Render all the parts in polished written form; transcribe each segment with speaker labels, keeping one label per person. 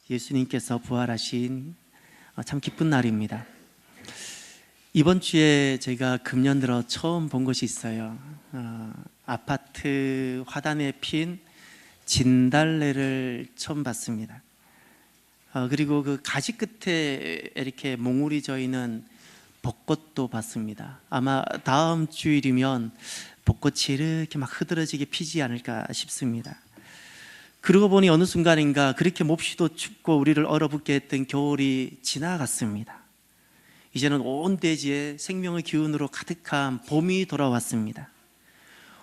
Speaker 1: 예수님께서 부활하신 참 기쁜 날입니다. 이번 주에 제가 금년 들어 처음 본 것이 있어요. 아파트 화단에 핀 진달래를 처음 봤습니다. 그리고 그 가지 끝에 이렇게 몽울이 져 있는 벚꽃도 봤습니다. 아마 다음 주일이면 벚꽃이 이렇게 막 흐드러지게 피지 않을까 싶습니다. 그러고 보니 어느 순간인가 그렇게 몹시도 춥고 우리를 얼어붙게 했던 겨울이 지나갔습니다. 이제는 온 대지에 생명의 기운으로 가득한 봄이 돌아왔습니다.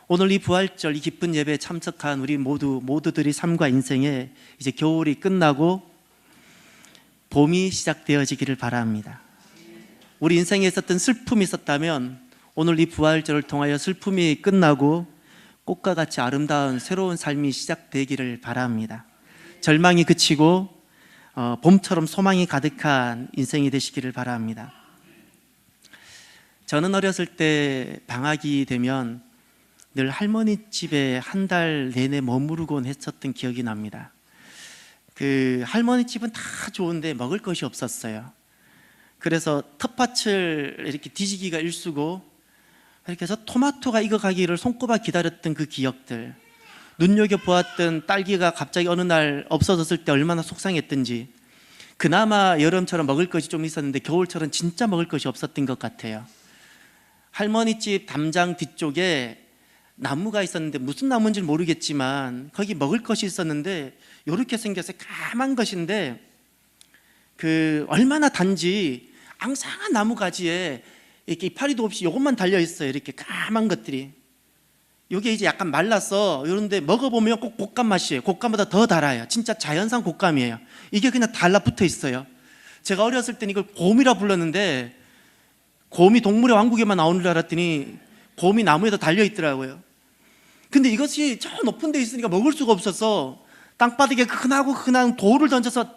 Speaker 1: 오늘 이 부활절, 이 기쁜 예배에 참석한 우리 모두들이 삶과 인생에 이제 겨울이 끝나고 봄이 시작되어지기를 바랍니다. 우리 인생에 있었던 슬픔이 있었다면 오늘 이 부활절을 통하여 슬픔이 끝나고 꽃과 같이 아름다운 새로운 삶이 시작되기를 바랍니다. 절망이 그치고 봄처럼 소망이 가득한 인생이 되시기를 바랍니다. 저는 어렸을 때 방학이 되면 늘 할머니 집에 한 달 내내 머무르곤 했었던 기억이 납니다. 그 할머니 집은 다 좋은데 먹을 것이 없었어요. 그래서 텃밭을 이렇게 뒤지기가 일쑤고 이렇게 해서 토마토가 익어가기를 손꼽아 기다렸던 그 기억들, 눈여겨보았던 딸기가 갑자기 어느 날 없어졌을 때 얼마나 속상했던지, 그나마 여름처럼 먹을 것이 좀 있었는데 겨울처럼 진짜 먹을 것이 없었던 것 같아요. 할머니 집 담장 뒤쪽에 나무가 있었는데 무슨 나무인지 모르겠지만 거기 먹을 것이 있었는데 이렇게 생겨서 까만 것인데 그 얼마나 단지 앙상한 나무 가지에 이렇게 이파리도 없이 이것만 달려있어요. 이렇게 까만 것들이. 이게 이제 약간 말라서 이런데 먹어보면 꼭 곶감 맛이에요. 곶감보다 더 달아요. 진짜 자연산 곶감이에요. 이게 그냥 달라붙어 있어요. 제가 어렸을 때는 이걸 곰이라 불렀는데 곰이 동물의 왕국에만 나오는 줄 알았더니 곰이 나무에도 달려있더라고요. 근데 이것이 저 높은 데 있으니까 먹을 수가 없어서 땅바닥에 흔한 돌을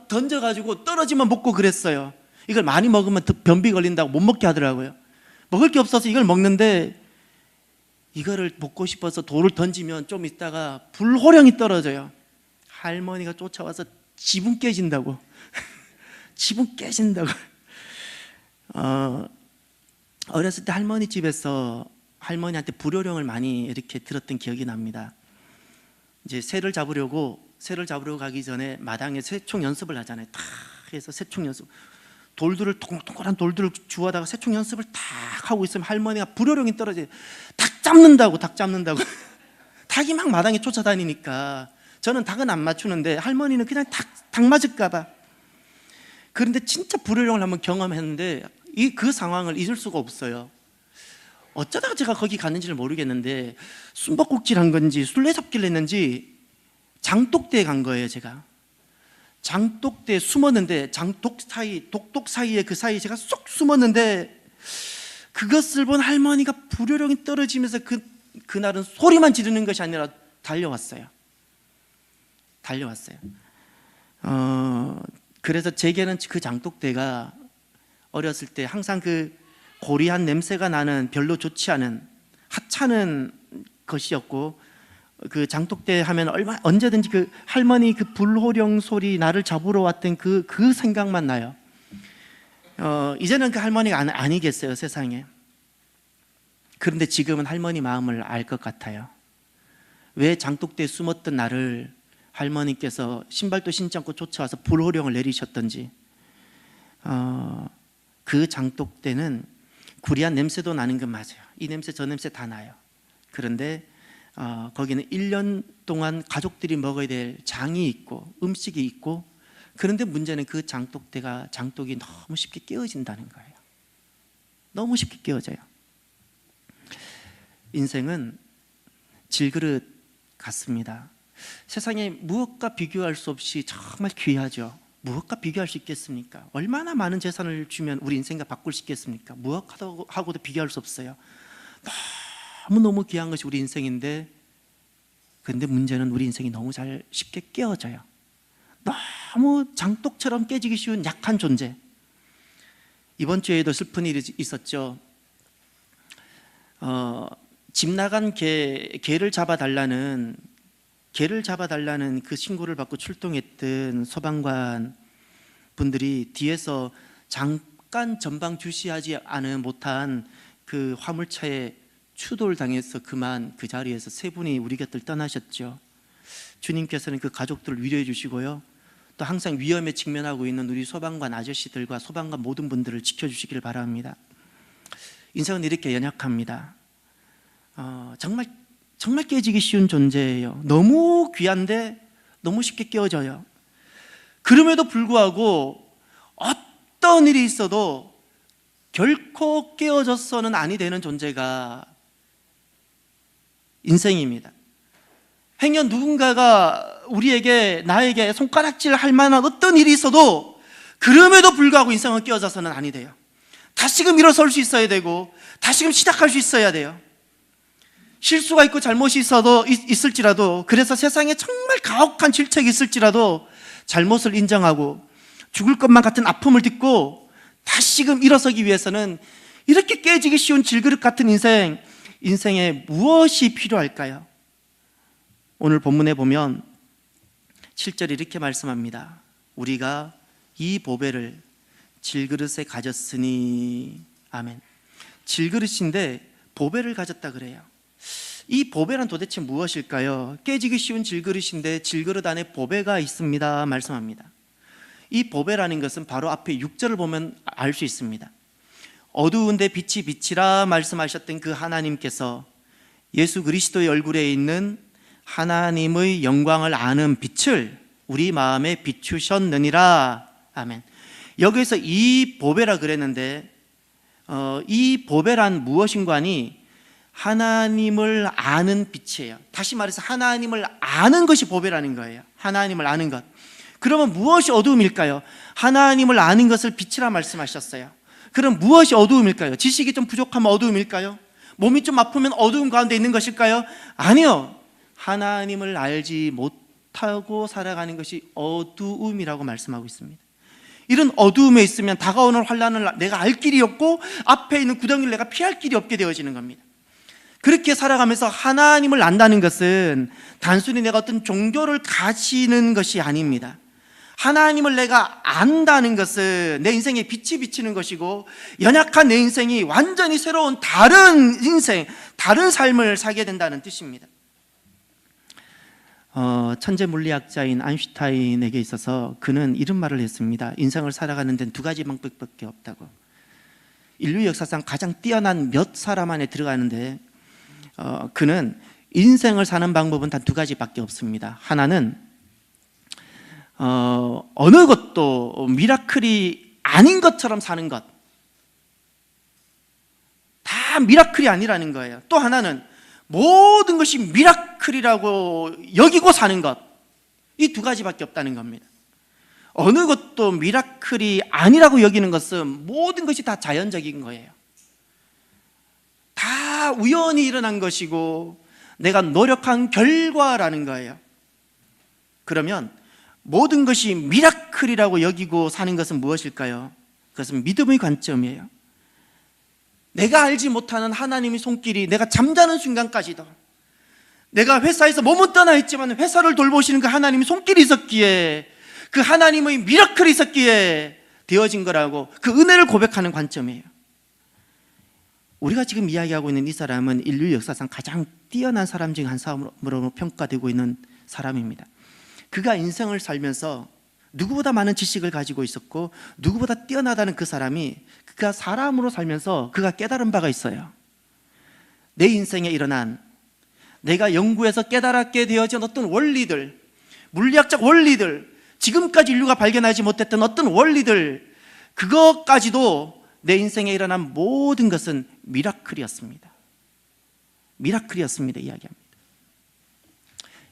Speaker 1: 던져가지고 떨어지면 먹고 그랬어요. 이걸 많이 먹으면 변비 걸린다고 못 먹게 하더라고요. 먹을 게 없어서 이걸 먹는데 이거를 먹고 싶어서 돌을 던지면 좀 있다가 불호령이 떨어져요. 할머니가 쫓아와서 지붕 깨진다고. 지붕 깨진다고. 어렸을 때 할머니 집에서 할머니한테 불호령을 많이 이렇게 들었던 기억이 납니다. 이제 새를 잡으려고 가기 전에 마당에 새총 연습을 하잖아요. 탁 해서 새총 연습. 동글동글한 돌들을 주워다가 새총 연습을 탁 하고 있으면 할머니가 불호령이 떨어져요. 닭 잡는다고. 닭이 막 마당에 쫓아다니니까 저는 닭은 안 맞추는데 할머니는 그냥 닭 맞을까봐. 그런데 진짜 불호령을 한번 경험했는데 그 상황을 잊을 수가 없어요. 어쩌다가 제가 거기 갔는지를 모르겠는데 숨바꼭질한 건지 술래잡기를 했는지 장독대에 간 거예요. 제가 장독대에 숨었는데 독독 사이에 그 사이에 제가 쏙 숨었는데 그것을 본 할머니가 불호령이 떨어지면서 그날은 소리만 지르는 것이 아니라 달려왔어요. 그래서 제게는 그 장독대가 어렸을 때 항상 그 고리한 냄새가 나는 별로 좋지 않은 하찮은 것이었고, 그 장독대 하면 언제든지 그 할머니 그 불호령 소리 나를 잡으러 왔던 그 생각만 나요. 이제는 그 할머니가 아니겠어요, 세상에. 그런데 지금은 할머니 마음을 알 것 같아요. 왜 장독대에 숨었던 나를 할머니께서 신발도 신지 않고 쫓아와서 불호령을 내리셨던지. 그 장독대는 구리한 냄새도 나는 건 맞아요. 이 냄새 저 냄새 다 나요. 그런데 거기는 1년 동안 가족들이 먹어야 될 장이 있고 음식이 있고, 그런데 문제는 그 장독이 너무 쉽게 깨어진다는 거예요. 너무 쉽게 깨어져요. 인생은 질그릇 같습니다. 세상에 무엇과 비교할 수 없이 정말 귀하죠. 무엇과 비교할 수 있겠습니까? 얼마나 많은 재산을 주면 우리 인생과 바꿀 수 있겠습니까? 무엇하고도 비교할 수 없어요. 너무너무 귀한 것이 우리 인생인데, 그런데 문제는 우리 인생이 너무 쉽게 깨어져요. 너무 장독처럼 깨지기 쉬운 약한 존재. 이번 주에도 슬픈 일이 있었죠. 집 나간 개를 잡아달라는 개를 잡아달라는 그 신고를 받고 출동했던 소방관 분들이 뒤에서 잠깐 전방 주시하지 않은 못한 그 화물차에 추돌 당해서 그만 그 자리에서 세 분이 우리 곁을 떠나셨죠. 주님께서는 그 가족들을 위로해 주시고요, 또 항상 위험에 직면하고 있는 우리 소방관 아저씨들과 소방관 모든 분들을 지켜주시길 바랍니다. 인생은 이렇게 연약합니다. 정말 깨지기 쉬운 존재예요. 너무 귀한데 너무 쉽게 깨어져요. 그럼에도 불구하고 어떤 일이 있어도 결코 깨어져서는 아니 되는 존재가 인생입니다. 행여 누군가가 우리에게, 나에게 손가락질 할 만한 어떤 일이 있어도 그럼에도 불구하고 인생은 깨어져서는 아니 돼요. 다시금 일어설 수 있어야 되고 다시금 시작할 수 있어야 돼요. 실수가 있고 잘못이 있을지라도, 그래서 세상에 정말 가혹한 질책이 있을지라도 잘못을 인정하고 죽을 것만 같은 아픔을 딛고 다시금 일어서기 위해서는 이렇게 깨지기 쉬운 질그릇 같은 인생에 무엇이 필요할까요? 오늘 본문에 보면 7절에 이렇게 말씀합니다. 우리가 이 보배를 질그릇에 가졌으니. 아멘. 질그릇인데 보배를 가졌다 그래요. 이 보배란 도대체 무엇일까요? 깨지기 쉬운 질그릇인데 질그릇 안에 보배가 있습니다 말씀합니다. 이 보배라는 것은 바로 앞에 6절을 보면 알 수 있습니다. 어두운데 빛이 비치라 말씀하셨던 그 하나님께서 예수 그리스도의 얼굴에 있는 하나님의 영광을 아는 빛을 우리 마음에 비추셨느니라. 아멘. 여기서 이 보배라 그랬는데 이 보배란 무엇인가니 하나님을 아는 빛이에요. 다시 말해서 하나님을 아는 것이 보배라는 거예요. 하나님을 아는 것. 그러면 무엇이 어두움일까요? 하나님을 아는 것을 빛이라 말씀하셨어요. 그럼 무엇이 어두움일까요? 지식이 좀 부족하면 어두움일까요? 몸이 좀 아프면 어두움 가운데 있는 것일까요? 아니요. 하나님을 알지 못하고 살아가는 것이 어두움이라고 말씀하고 있습니다. 이런 어두움에 있으면 다가오는 환난을 내가 알 길이 없고 앞에 있는 구덩이를 내가 피할 길이 없게 되어지는 겁니다. 그렇게 살아가면서 하나님을 안다는 것은 단순히 내가 어떤 종교를 가지는 것이 아닙니다. 하나님을 내가 안다는 것은 내 인생에 빛이 비치는 것이고 연약한 내 인생이 완전히 새로운 다른 인생, 다른 삶을 살게 된다는 뜻입니다. 천재 물리학자인 아인슈타인에게 있어서 그는 이런 말을 했습니다. 인생을 살아가는 데는 두 가지 방법밖에 없다고. 인류 역사상 가장 뛰어난 몇 사람 안에 들어가는데 그는 인생을 사는 방법은 단 두 가지밖에 없습니다. 하나는 어느 것도 미라클이 아닌 것처럼 사는 것. 다 미라클이 아니라는 거예요. 또 하나는 모든 것이 미라클이라고 여기고 사는 것. 이 두 가지밖에 없다는 겁니다. 어느 것도 미라클이 아니라고 여기는 것은 모든 것이 다 자연적인 거예요. 다 우연히 일어난 것이고 내가 노력한 결과라는 거예요. 그러면 모든 것이 미라클이라고 여기고 사는 것은 무엇일까요? 그것은 믿음의 관점이에요. 내가 알지 못하는 하나님의 손길이 내가 잠자는 순간까지도, 내가 회사에서 몸은 떠나 있지만 회사를 돌보시는 그 하나님의 손길이 있었기에, 그 하나님의 미라클이 있었기에 되어진 거라고, 그 은혜를 고백하는 관점이에요. 우리가 지금 이야기하고 있는 이 사람은 인류 역사상 가장 뛰어난 사람 중 한 사람으로 평가되고 있는 사람입니다. 그가 인생을 살면서 누구보다 많은 지식을 가지고 있었고 누구보다 뛰어나다는 그 사람이, 그가 사람으로 살면서 그가 깨달은 바가 있어요. 내 인생에 일어난, 내가 연구해서 깨달았게 되어진 어떤 원리들, 물리학적 원리들, 지금까지 인류가 발견하지 못했던 어떤 원리들, 그것까지도 내 인생에 일어난 모든 것은 미라클이었습니다. 미라클이었습니다 이야기합니다.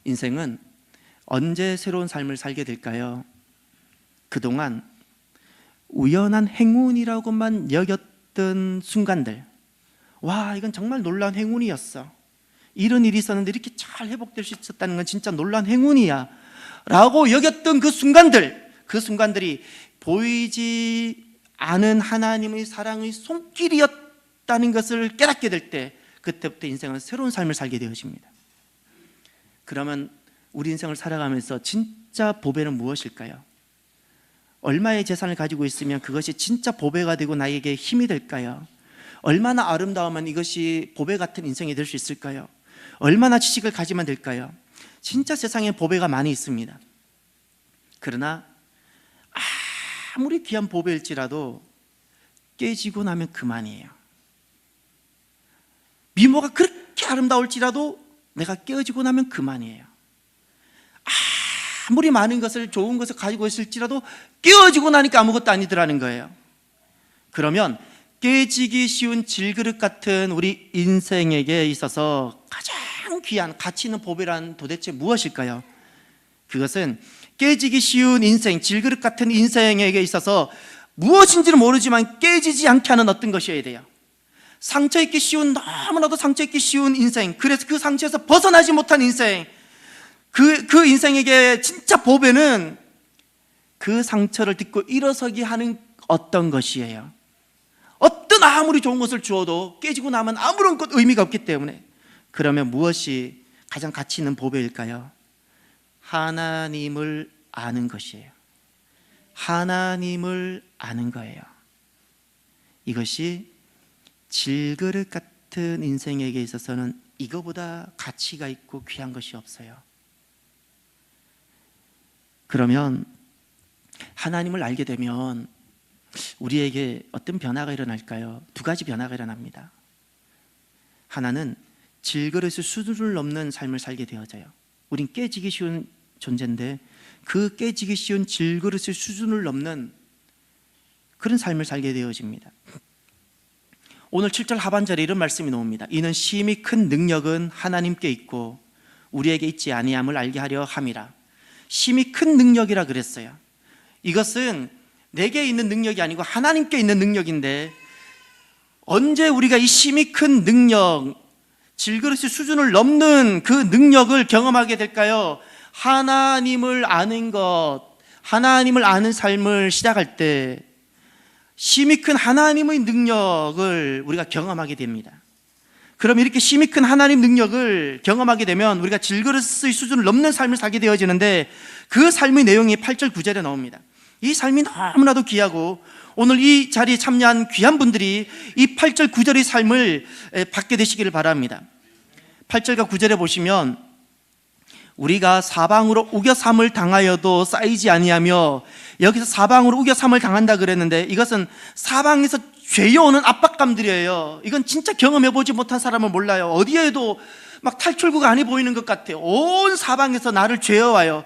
Speaker 1: 인생은 언제 새로운 삶을 살게 될까요? 그동안 우연한 행운이라고만 여겼던 순간들, 와 이건 정말 놀라운 행운이었어, 이런 일이 있었는데 이렇게 잘 회복될 수 있었다는 건 진짜 놀라운 행운이야 라고 여겼던 그 순간들이 보이지 않은 하나님의 사랑의 손길이었다는 것을 깨닫게 될 때, 그때부터 인생은 새로운 삶을 살게 되어집니다. 그러면 우리 인생을 살아가면서 진짜 보배는 무엇일까요? 얼마의 재산을 가지고 있으면 그것이 진짜 보배가 되고 나에게 힘이 될까요? 얼마나 아름다우면 이것이 보배 같은 인생이 될 수 있을까요? 얼마나 지식을 가지면 될까요? 진짜 세상에 보배가 많이 있습니다. 그러나 아무리 귀한 보배일지라도 깨지고 나면 그만이에요. 미모가 그렇게 아름다울지라도 내가 깨어지고 나면 그만이에요. 아무리 많은 것을, 좋은 것을 가지고 있을지라도 깨어지고 나니까 아무것도 아니더라는 거예요. 그러면 깨지기 쉬운 질그릇 같은 우리 인생에게 있어서 가장 귀한 가치 있는 보배란 도대체 무엇일까요? 그것은 깨지기 쉬운 인생, 질그릇 같은 인생에게 있어서 무엇인지는 모르지만 깨지지 않게 하는 어떤 것이어야 돼요. 상처 입기 쉬운, 너무나도 상처 입기 쉬운 인생, 그래서 그 상처에서 벗어나지 못한 인생, 그 인생에게 진짜 보배는 그 상처를 딛고 일어서게 하는 어떤 것이에요. 어떤 아무리 좋은 것을 주어도 깨지고 나면 아무런 것 의미가 없기 때문에. 그러면 무엇이 가장 가치 있는 보배일까요? 하나님을 아는 것이에요. 하나님을 아는 거예요. 이것이 질그릇 같은 인생에게 있어서는 이거보다 가치가 있고 귀한 것이 없어요. 그러면 하나님을 알게 되면 우리에게 어떤 변화가 일어날까요? 두 가지 변화가 일어납니다. 하나는 질그릇의 수준을 넘는 삶을 살게 되어져요. 우린 깨지기 쉬운 존재인데 그 깨지기 쉬운 질그릇의 수준을 넘는 그런 삶을 살게 되어집니다. 오늘 7절 하반절에 이런 말씀이 나옵니다. 이는 심히 큰 능력은 하나님께 있고 우리에게 있지 아니함을 알게 하려 함이라. 심히 큰 능력이라 그랬어요. 이것은 내게 있는 능력이 아니고 하나님께 있는 능력인데, 언제 우리가 이 심히 큰 능력, 질그릇의 수준을 넘는 그 능력을 경험하게 될까요? 하나님을 아는 것, 하나님을 아는 삶을 시작할 때 심히 큰 하나님의 능력을 우리가 경험하게 됩니다. 그럼 이렇게 심히 큰 하나님 능력을 경험하게 되면 우리가 질그릇의 수준을 넘는 삶을 살게 되어지는데, 그 삶의 내용이 8절 9절에 나옵니다. 이 삶이 너무나도 귀하고 오늘 이 자리에 참여한 귀한 분들이 이 8절 9절의 삶을 받게 되시기를 바랍니다. 8절과 9절에 보시면 우리가 사방으로 우겨삼을 당하여도 쌓이지 아니하며, 여기서 사방으로 우겨삼을 당한다 그랬는데 이것은 사방에서 죄어오는 압박감들이에요. 이건 진짜 경험해보지 못한 사람은 몰라요. 어디에도 막 탈출구가 아니 보이는 것 같아요. 온 사방에서 나를 죄어와요.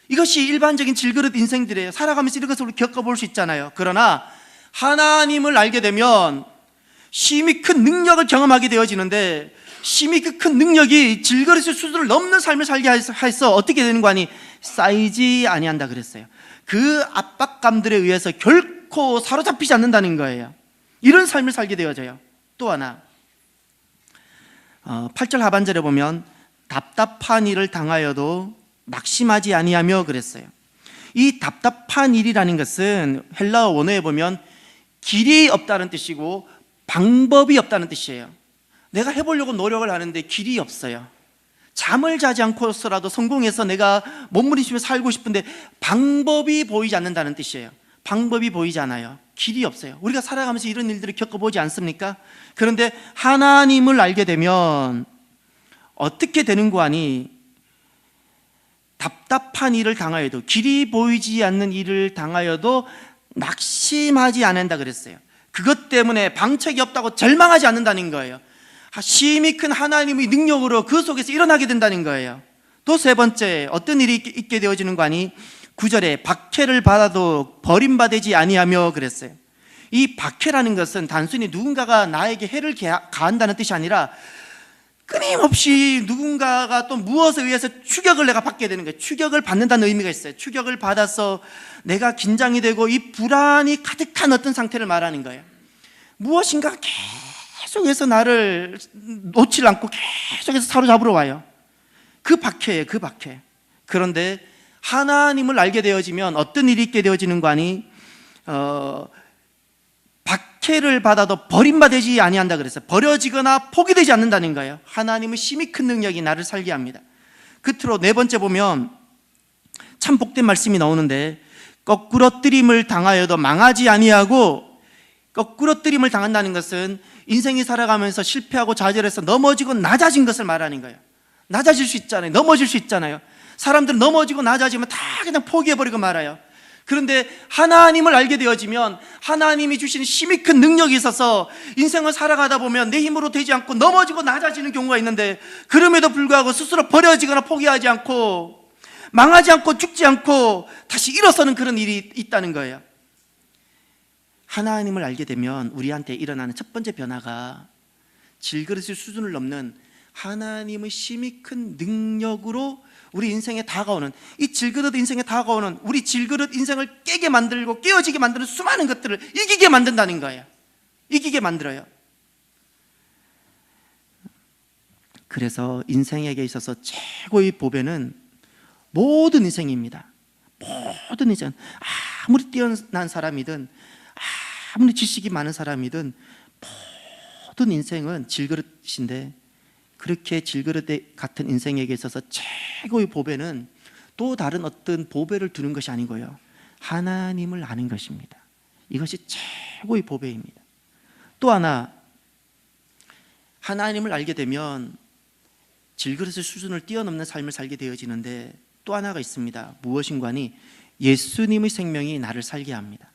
Speaker 1: 이것이 일반적인 질그릇 인생들이에요. 살아가면서 이런 것을 겪어볼 수 있잖아요. 그러나 하나님을 알게 되면 심히 큰 능력을 경험하게 되어지는데, 심히 큰 능력이 질그릇의 수준을 넘는 삶을 살게 해서 어떻게 되는 거 아니? 쌓이지 아니한다 그랬어요. 그 압박감들에 의해서 결코 사로잡히지 않는다는 거예요. 이런 삶을 살게 되어져요. 또 하나, 8절 하반절에 보면 답답한 일을 당하여도 낙심하지 아니하며 그랬어요. 이 답답한 일이라는 것은 헬라어 원어에 보면 길이 없다는 뜻이고 방법이 없다는 뜻이에요. 내가 해보려고 노력을 하는데 길이 없어요. 잠을 자지 않고서라도 성공해서 내가 몸부림치며 살고 싶은데 방법이 보이지 않는다는 뜻이에요. 방법이 보이지 않아요. 길이 없어요. 우리가 살아가면서 이런 일들을 겪어보지 않습니까? 그런데 하나님을 알게 되면 어떻게 되는 거 아니? 답답한 일을 당하여도, 길이 보이지 않는 일을 당하여도 낙심하지 않는다 그랬어요. 그것 때문에 방책이 없다고 절망하지 않는다는 거예요. 심히 큰 하나님의 능력으로 그 속에서 일어나게 된다는 거예요. 또 세 번째, 어떤 일이 있게 되어지는 거 아니? 9절에 박해를 받아도 버림받지 아니하며 그랬어요. 이 박해라는 것은 단순히 누군가가 나에게 해를 가한다는 뜻이 아니라 끊임없이 누군가가 또 무엇에 의해서 추격을 내가 받게 되는 거예요. 추격을 받는다는 의미가 있어요. 추격을 받아서 내가 긴장이 되고 이 불안이 가득한 어떤 상태를 말하는 거예요. 무엇인가 계속해서 나를 놓지 않고 계속해서 사로잡으러 와요. 그 박해예요. 그 박해. 그런데 하나님을 알게 되어지면 어떤 일이 있게 되어지는 거 아니? 박해를 받아도 버림받지 아니한다 그랬어요. 버려지거나 포기되지 않는다는 거예요. 하나님의 심히 큰 능력이 나를 살게 합니다. 끝으로 네 번째 보면 참 복된 말씀이 나오는데, 거꾸러뜨림을 당하여도 망하지 아니하고, 거꾸러뜨림을 당한다는 것은 인생이 살아가면서 실패하고 좌절해서 넘어지고 낮아진 것을 말하는 거예요. 낮아질 수 있잖아요. 넘어질 수 있잖아요. 사람들은 넘어지고 낮아지면 다 그냥 포기해버리고 말아요. 그런데 하나님을 알게 되어지면 하나님이 주시는 힘이 큰 능력이 있어서 인생을 살아가다 보면 내 힘으로 되지 않고 넘어지고 낮아지는 경우가 있는데, 그럼에도 불구하고 스스로 버려지거나 포기하지 않고 망하지 않고 죽지 않고 다시 일어서는 그런 일이 있다는 거예요. 하나님을 알게 되면 우리한테 일어나는 첫 번째 변화가 질그릇의 수준을 넘는 하나님의 힘이 큰 능력으로 우리 인생에 다가오는, 이 질그릇 인생에 다가오는, 우리 질그릇 인생을 깨게 만들고 깨어지게 만드는 수많은 것들을 이기게 만든다는 거예요. 이기게 만들어요. 그래서 인생에게 있어서 최고의 보배는 모든 인생입니다. 모든 인생, 아무리 뛰어난 사람이든 아무리 지식이 많은 사람이든 모든 인생은 질그릇인데, 그렇게 질그릇 같은 인생에게 있어서 최고의 보배는 또 다른 어떤 보배를 두는 것이 아니고요, 하나님을 아는 것입니다. 이것이 최고의 보배입니다. 또 하나, 하나님을 알게 되면 질그릇의 수준을 뛰어넘는 삶을 살게 되어지는데, 또 하나가 있습니다. 무엇인가니 예수님의 생명이 나를 살게 합니다.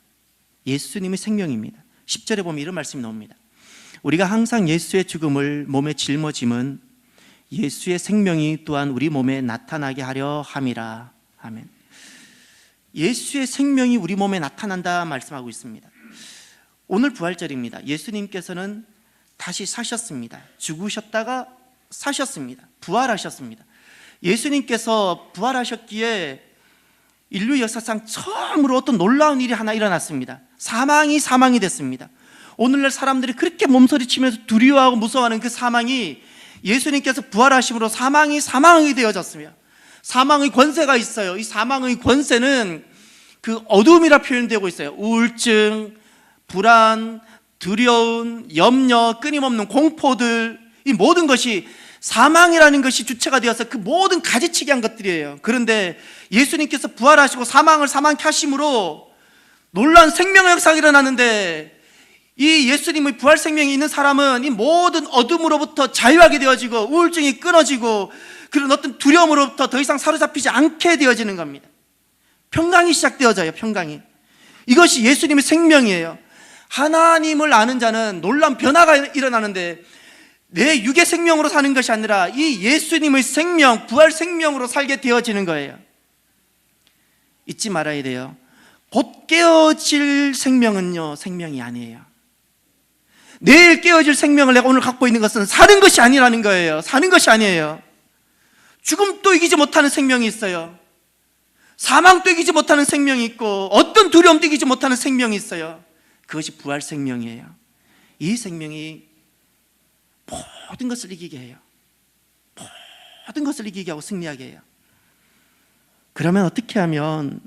Speaker 1: 예수님의 생명입니다. 10절에 보면 이런 말씀이 나옵니다. 우리가 항상 예수의 죽음을 몸에 짊어짐은 예수의 생명이 또한 우리 몸에 나타나게 하려 함이라. 아멘. 예수의 생명이 우리 몸에 나타난다 말씀하고 있습니다. 오늘 부활절입니다. 예수님께서는 다시 사셨습니다. 죽으셨다가 사셨습니다. 부활하셨습니다. 예수님께서 부활하셨기에 인류 역사상 처음으로 어떤 놀라운 일이 하나 일어났습니다. 사망이 됐습니다. 오늘날 사람들이 그렇게 몸서리치면서 두려워하고 무서워하는 그 사망이 예수님께서 부활하심으로 사망이 되어졌습니다. 사망의 권세가 있어요. 이 사망의 권세는 그 어둠이라 표현되고 있어요. 우울증, 불안, 두려움, 염려, 끊임없는 공포들, 이 모든 것이 사망이라는 것이 주체가 되어서 그 모든 가지치기 한 것들이에요. 그런데 예수님께서 부활하시고 사망을 사망케 하심으로 놀라운 생명의 역사가 일어났는데, 이 예수님의 부활 생명이 있는 사람은 이 모든 어둠으로부터 자유하게 되어지고 우울증이 끊어지고 그런 어떤 두려움으로부터 더 이상 사로잡히지 않게 되어지는 겁니다. 평강이 시작되어져요. 평강이. 이것이 예수님의 생명이에요. 하나님을 아는 자는 놀라운 변화가 일어나는데, 내 육의 생명으로 사는 것이 아니라 이 예수님의 생명, 부활 생명으로 살게 되어지는 거예요. 잊지 말아야 돼요. 곧 깨어질 생명은요, 생명이 아니에요. 내일 깨어질 생명을 내가 오늘 갖고 있는 것은 사는 것이 아니라는 거예요. 사는 것이 아니에요. 죽음도 이기지 못하는 생명이 있어요. 사망도 이기지 못하는 생명이 있고, 어떤 두려움도 이기지 못하는 생명이 있어요. 그것이 부활 생명이에요. 이 생명이 모든 것을 이기게 해요. 모든 것을 이기게 하고 승리하게 해요. 그러면 어떻게 하면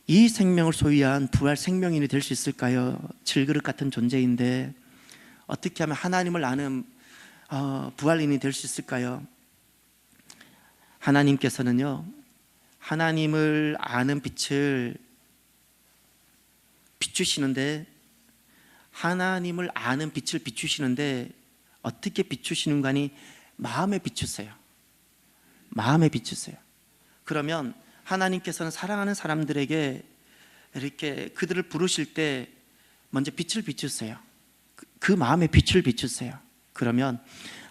Speaker 1: 이 생명을 소유한 부활 생명인이 될 수 있을까요? 질그릇 같은 존재인데 어떻게 하면 하나님을 아는 부활인이 될 수 있을까요? 하나님께서는요, 하나님을 아는 빛을 비추시는데, 하나님을 아는 빛을 비추시는데 어떻게 비추시는가니 마음에 비추세요. 마음에 비추세요. 그러면 하나님께서는 사랑하는 사람들에게 이렇게 그들을 부르실 때 먼저 빛을 비추세요. 그 마음에 빛을 비추세요. 그러면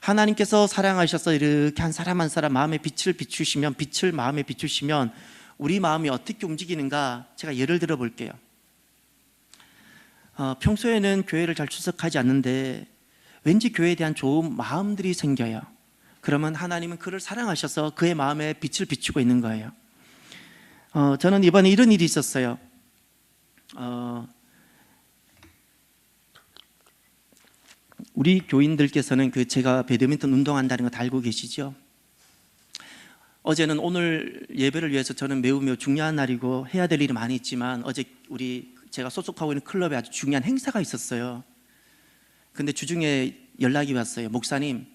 Speaker 1: 하나님께서 사랑하셔서 이렇게 한 사람 한 사람 마음에 빛을 비추시면, 빛을 마음에 비추시면 우리 마음이 어떻게 움직이는가 제가 예를 들어 볼게요. 평소에는 교회를 잘 출석하지 않는데 왠지 교회에 대한 좋은 마음들이 생겨요. 그러면 하나님은 그를 사랑하셔서 그의 마음에 빛을 비추고 있는 거예요. 저는 이번에 이런 일이 있었어요. 우리 교인들께서는 제가 배드민턴 운동한다는 거 다 알고 계시죠? 어제는 오늘 예배를 위해서 저는 매우 중요한 날이고 해야 될 일이 많이 있지만, 어제 제가 소속하고 있는 클럽에 아주 중요한 행사가 있었어요. 근데 주중에 연락이 왔어요. 목사님,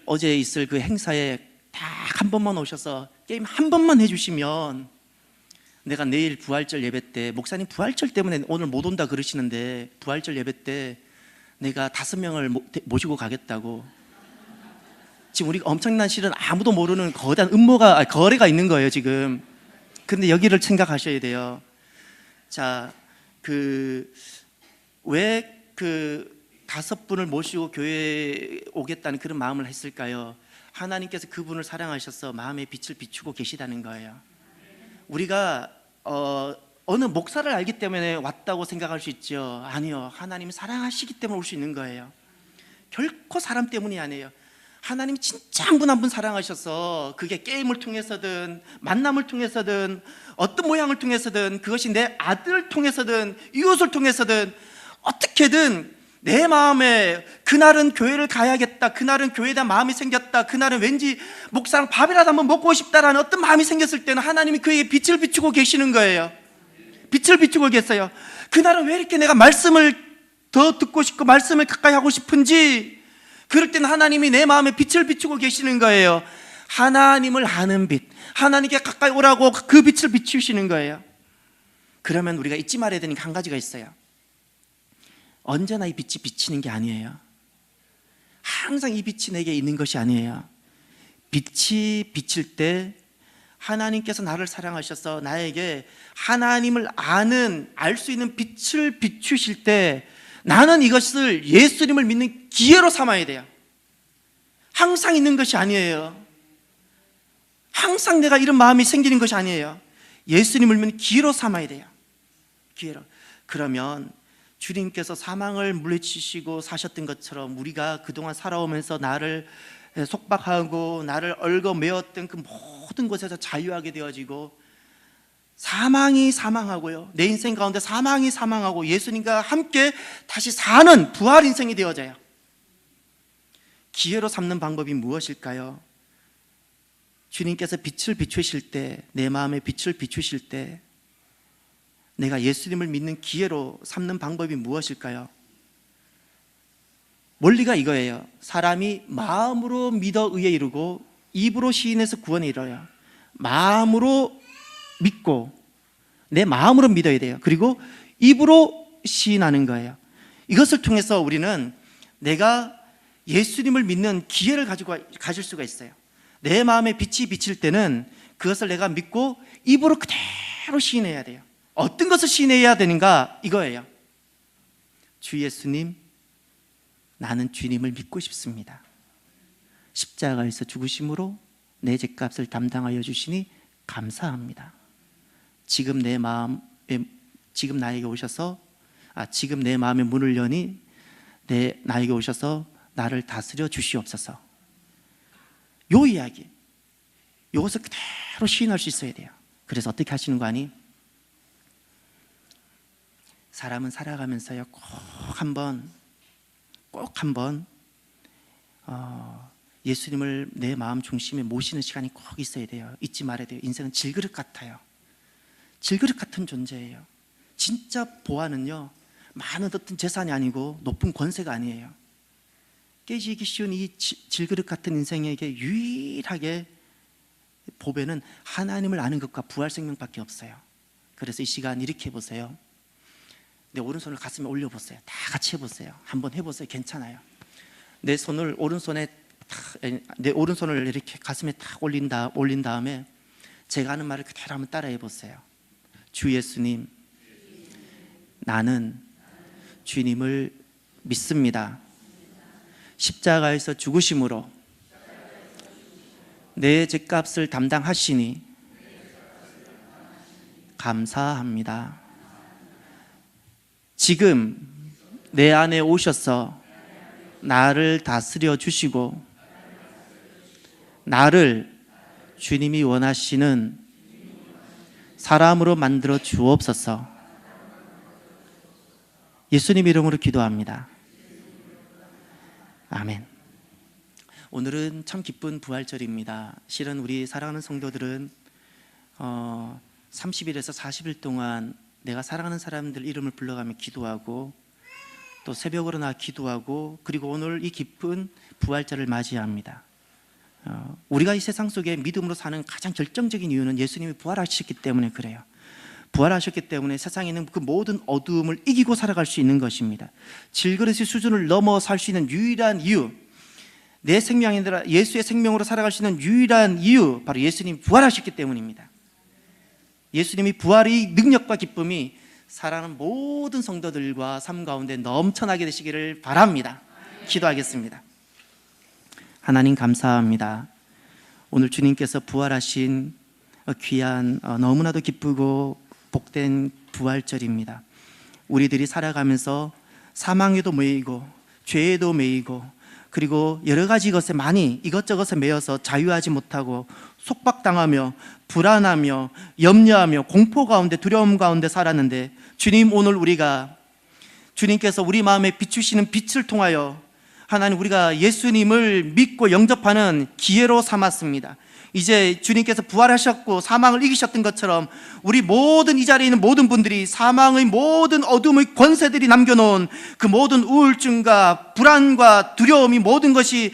Speaker 1: 어제 있을 그 행사에 딱 한 번만 오셔서 게임 한 번만 해주시면 내가 내일 부활절 예배 때, 목사님 부활절 때문에 오늘 못 온다 그러시는데 부활절 예배 때 내가 5명을 모시고 가겠다고. 지금 우리가 엄청난 실은 아무도 모르는 거대한 거래가 있는 거예요 지금. 근데 여기를 생각하셔야 돼요. 자, 왜 5분을 모시고 교회에 오겠다는 그런 마음을 했을까요? 하나님께서 그분을 사랑하셔서 마음의 빛을 비추고 계시다는 거예요. 우리가 어느 목사를 알기 때문에 왔다고 생각할 수 있죠. 아니요, 하나님이 사랑하시기 때문에 올 수 있는 거예요. 결코 사람 때문이 아니에요. 하나님이 진짜 한 분 한 분 사랑하셔서, 그게 게임을 통해서든 만남을 통해서든 어떤 모양을 통해서든, 그것이 내 아들을 통해서든 이웃을 통해서든 어떻게든 내 마음에 그날은 교회를 가야겠다, 그날은 교회에 대한 마음이 생겼다, 그날은 왠지 목사랑 밥이라도 한번 먹고 싶다라는 어떤 마음이 생겼을 때는 하나님이 그에게 빛을 비추고 계시는 거예요. 빛을 비추고 계세요. 그날은 왜 이렇게 내가 말씀을 더 듣고 싶고 말씀을 가까이 하고 싶은지, 그럴 때는 하나님이 내 마음에 빛을 비추고 계시는 거예요. 하나님을 아는 빛, 하나님께 가까이 오라고 그 빛을 비추시는 거예요. 그러면 우리가 잊지 말아야 되는 게 한 가지가 있어요. 언제나 이 빛이 비치는 게 아니에요. 항상 이 빛이 내게 있는 것이 아니에요. 빛이 비칠 때 하나님께서 나를 사랑하셔서 나에게 하나님을 알 수 있는 빛을 비추실 때 나는 이것을 예수님을 믿는 기회로 삼아야 돼요. 항상 있는 것이 아니에요. 항상 내가 이런 마음이 생기는 것이 아니에요. 예수님을 믿는 기회로 삼아야 돼요. 기회로. 그러면 주님께서 사망을 물리치시고 사셨던 것처럼 우리가 그동안 살아오면서 나를 속박하고 나를 얽어매었던 그 모든 것에서 자유하게 되어지고, 사망이 사망하고요, 내 인생 가운데 사망이 사망하고 예수님과 함께 다시 사는 부활 인생이 되어져요. 기회로 삼는 방법이 무엇일까요? 주님께서 빛을 비추실 때, 내 마음에 빛을 비추실 때 내가 예수님을 믿는 기회로 삼는 방법이 무엇일까요? 원리가 이거예요. 사람이 마음으로 믿어 의에 이르고 입으로 시인해서 구원에 이르러요. 마음으로 믿고, 내 마음으로 믿어야 돼요. 그리고 입으로 시인하는 거예요. 이것을 통해서 우리는 내가 예수님을 믿는 기회를 가질 수가 있어요. 내 마음에 빛이 비칠 때는 그것을 내가 믿고 입으로 그대로 시인해야 돼요. 어떤 것을 시인해야 되는가? 이거예요. 주 예수님, 나는 주님을 믿고 싶습니다. 십자가에서 죽으심으로 내 죄값을 담당하여 주시니 감사합니다. 지금 내 마음에, 지금 나에게 오셔서, 지금 내 마음의 문을 여니 나에게 오셔서 나를 다스려 주시옵소서. 요 이야기, 요것을 그대로 시인할 수 있어야 돼요. 그래서 어떻게 하시는 거 아니? 사람은 살아가면서요, 꼭 한번 예수님을 내 마음 중심에 모시는 시간이 꼭 있어야 돼요. 잊지 말아야 돼요. 인생은 질그릇 같아요. 질그릇 같은 존재예요. 진짜 보아는요, 많은 어떤 재산이 아니고 높은 권세가 아니에요. 깨지기 쉬운 이 질그릇 같은 인생에게 유일하게 보배는 하나님을 아는 것과 부활 생명밖에 없어요. 그래서 이 시간 이렇게 해보세요. 내 오른손을 가슴에 올려보세요. 다 같이 해보세요. 한번 해보세요. 괜찮아요. 내 오른손을 이렇게 가슴에 탁 올린 다음에 제가 하는 말을 그대로 한번 따라해 보세요. 주 예수님, 나는 주님을 믿습니다. 십자가에서 죽으심으로 내 죄값을 담당하시니 감사합니다. 지금 내 안에 오셔서 나를 다스려 주시고 나를 주님이 원하시는 사람으로 만들어 주옵소서. 예수님 이름으로 기도합니다. 아멘. 오늘은 참 기쁜 부활절입니다. 실은 우리 사랑하는 성도들은 30일에서 40일 동안 내가 사랑하는 사람들 이름을 불러가며 기도하고 또 새벽으로 나 기도하고, 그리고 오늘 이 기쁜 부활절을 맞이합니다. 우리가 이 세상 속에 믿음으로 사는 가장 결정적인 이유는 예수님이 부활하셨기 때문에 그래요. 부활하셨기 때문에 세상에 있는 그 모든 어두움을 이기고 살아갈 수 있는 것입니다. 질그릇의 수준을 넘어 살 수 있는 유일한 이유, 내 생명이 아니라 예수의 생명으로 살아갈 수 있는 유일한 이유, 바로 예수님이 부활하셨기 때문입니다. 예수님이 부활의 능력과 기쁨이 사랑하는 모든 성도들과 삶 가운데 넘쳐나게 되시기를 바랍니다. 기도하겠습니다. 하나님 감사합니다. 오늘 주님께서 부활하신 귀한 너무나도 기쁘고 복된 부활절입니다. 우리들이 살아가면서 사망에도 매이고 죄에도 매이고 그리고 여러 가지 것에 많이 이것저것에 매여서 자유하지 못하고 속박당하며 불안하며 염려하며 공포 가운데 두려움 가운데 살았는데, 주님 오늘 우리가 주님께서 우리 마음에 비추시는 빛을 통하여 하나님 우리가 예수님을 믿고 영접하는 기회로 삼았습니다. 이제 주님께서 부활하셨고 사망을 이기셨던 것처럼 우리 모든 이 자리에 있는 모든 분들이 사망의 모든 어둠의 권세들이 남겨놓은 그 모든 우울증과 불안과 두려움이 모든 것이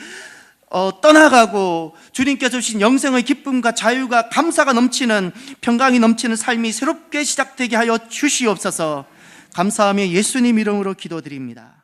Speaker 1: 떠나가고 주님께서 주신 영생의 기쁨과 자유가 감사가 넘치는 평강이 넘치는 삶이 새롭게 시작되게 하여 주시옵소서. 감사하며 예수님 이름으로 기도드립니다.